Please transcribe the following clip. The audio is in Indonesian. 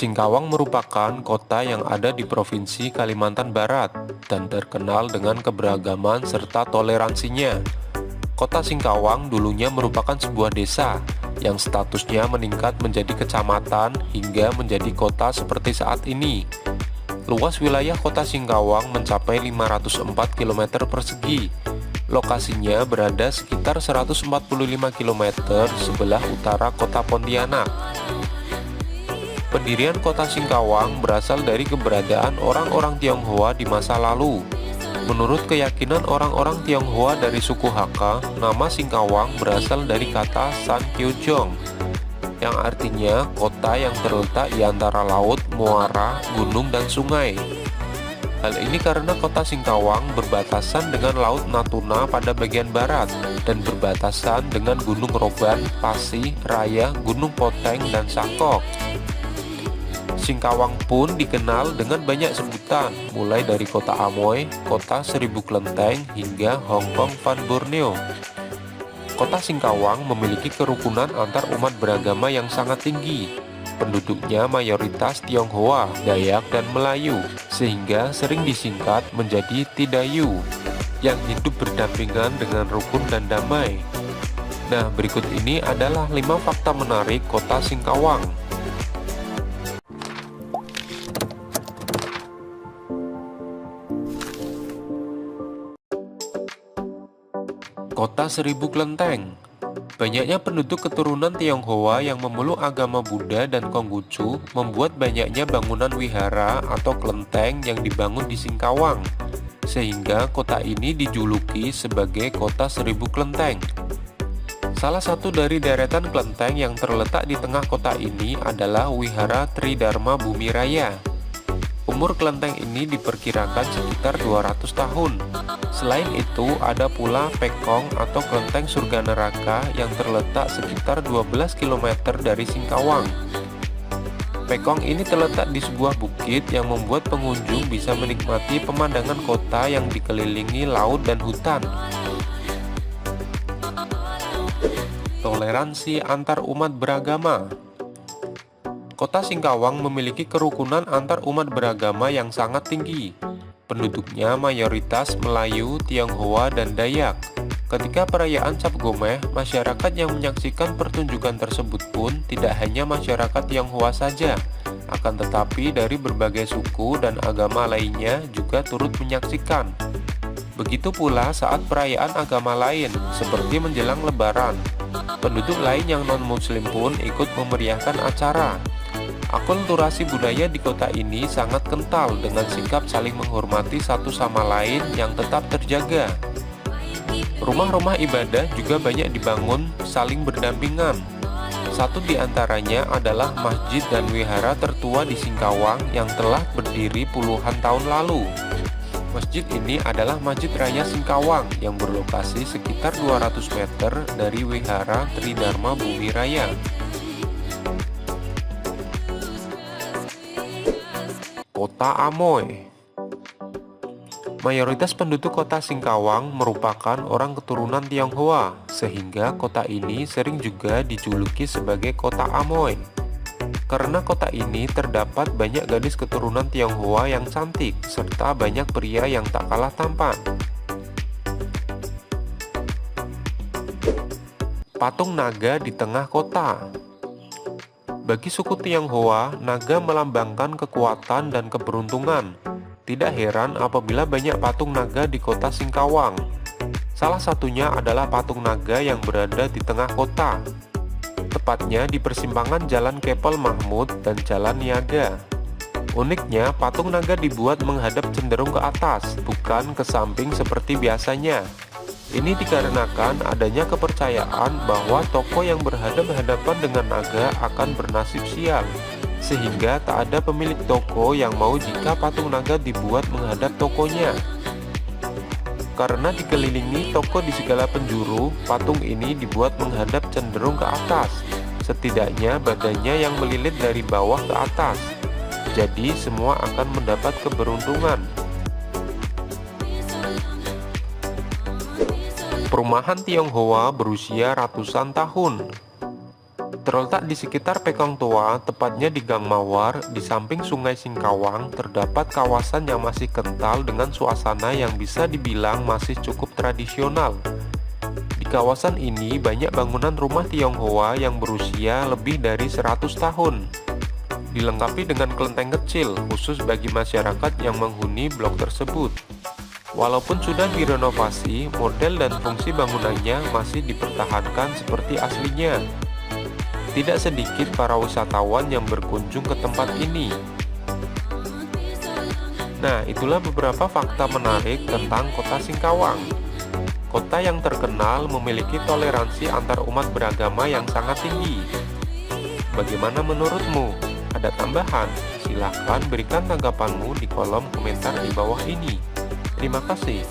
Singkawang merupakan kota yang ada di Provinsi Kalimantan Barat dan terkenal dengan keberagaman serta toleransinya. Kota Singkawang dulunya merupakan sebuah desa yang statusnya meningkat menjadi kecamatan hingga menjadi kota seperti saat ini. Luas wilayah kota Singkawang mencapai 504 km persegi. Lokasinya berada sekitar 145 km sebelah utara kota Pontianak. Pendirian kota Singkawang berasal dari keberadaan orang-orang Tionghoa di masa lalu. Menurut keyakinan orang-orang Tionghoa dari suku Hakka, nama Singkawang berasal dari kata San Kyojong, yang artinya kota yang terletak di antara laut, muara, gunung, dan sungai. Hal ini karena kota Singkawang berbatasan dengan Laut Natuna pada bagian barat dan berbatasan dengan Gunung Roban, Pasi, Raya, Gunung Poteng, dan Sakok. Singkawang pun dikenal dengan banyak sebutan, mulai dari Kota Amoy, Kota Seribu Kelenteng, hingga Hong Kong Van Borneo. Kota Singkawang memiliki kerukunan antar umat beragama yang sangat tinggi. Penduduknya mayoritas Tionghoa, Dayak, dan Melayu, sehingga sering disingkat menjadi Tidayu, yang hidup berdampingan dengan rukun dan damai. Nah, berikut ini adalah 5 fakta menarik Kota Singkawang. Kota Seribu Kelenteng. Banyaknya penduduk keturunan Tionghoa yang memeluk agama Buddha dan Konghucu membuat banyaknya bangunan wihara atau kelenteng yang dibangun di Singkawang, sehingga kota ini dijuluki sebagai Kota Seribu Kelenteng. Salah satu dari deretan kelenteng yang terletak di tengah kota ini adalah Wihara Tridharma Bumi Raya. Umur kelenteng ini diperkirakan sekitar 200 tahun. Selain itu, ada pula Pekong atau kelenteng surga neraka yang terletak sekitar 12 km dari Singkawang. Pekong ini terletak di sebuah bukit yang membuat pengunjung bisa menikmati pemandangan kota yang dikelilingi laut dan hutan. Toleransi antar umat beragama. Kota Singkawang memiliki kerukunan antar umat beragama yang sangat tinggi. Penduduknya mayoritas Melayu, Tionghoa, dan Dayak. Ketika perayaan Cap Gomeh, masyarakat yang menyaksikan pertunjukan tersebut pun tidak hanya masyarakat Tionghoa saja, akan tetapi dari berbagai suku dan agama lainnya juga turut menyaksikan. Begitu pula saat perayaan agama lain, seperti menjelang Lebaran. Penduduk lain yang non-muslim pun ikut memeriahkan acara. Akulturasi budaya di kota ini sangat kental dengan sikap saling menghormati satu sama lain yang tetap terjaga. Rumah-rumah ibadah juga banyak dibangun saling berdampingan. Satu di antaranya adalah masjid dan wihara tertua di Singkawang yang telah berdiri puluhan tahun lalu. Masjid ini adalah Masjid Raya Singkawang yang berlokasi sekitar 200 meter dari Wihara Tridharma Bumi Raya. Kota Amoy. Mayoritas penduduk kota Singkawang merupakan orang keturunan Tionghoa, sehingga kota ini sering juga dijuluki sebagai Kota Amoy. Karena kota ini terdapat banyak gadis keturunan Tionghoa yang cantik, serta banyak pria yang tak kalah tampan. Patung naga di tengah kota. Bagi suku Tionghoa, naga melambangkan kekuatan dan keberuntungan. Tidak heran apabila banyak patung naga di kota Singkawang. Salah satunya adalah patung naga yang berada di tengah kota, tepatnya di persimpangan Jalan Kepel Mahmud dan Jalan Niaga. Uniknya, patung naga dibuat menghadap cenderung ke atas, bukan ke samping seperti biasanya. Ini dikarenakan adanya kepercayaan bahwa tokoh yang berhadapan-hadapan dengan naga akan bernasib sial, sehingga tak ada pemilik toko yang mau jika patung naga dibuat menghadap tokonya. Karena dikelilingi toko di segala penjuru, patung ini dibuat menghadap cenderung ke atas, setidaknya badannya yang melilit dari bawah ke atas. Jadi semua akan mendapat keberuntungan. Perumahan Tionghoa berusia ratusan tahun. Terletak di sekitar Pekong Tua, tepatnya di Gang Mawar, di samping Sungai Singkawang, terdapat kawasan yang masih kental dengan suasana yang bisa dibilang masih cukup tradisional. Di kawasan ini banyak bangunan rumah Tionghoa yang berusia lebih dari 100 tahun. Dilengkapi dengan kelenteng kecil khusus bagi masyarakat yang menghuni blok tersebut. Walaupun sudah direnovasi, model dan fungsi bangunannya masih dipertahankan seperti aslinya. Tidak sedikit para wisatawan yang berkunjung ke tempat ini. Nah, itulah beberapa fakta menarik tentang Kota Singkawang. Kota yang terkenal memiliki toleransi antar umat beragama yang sangat tinggi. Bagaimana menurutmu? Ada tambahan? Silahkan berikan tanggapanmu di kolom komentar di bawah ini. Terima kasih.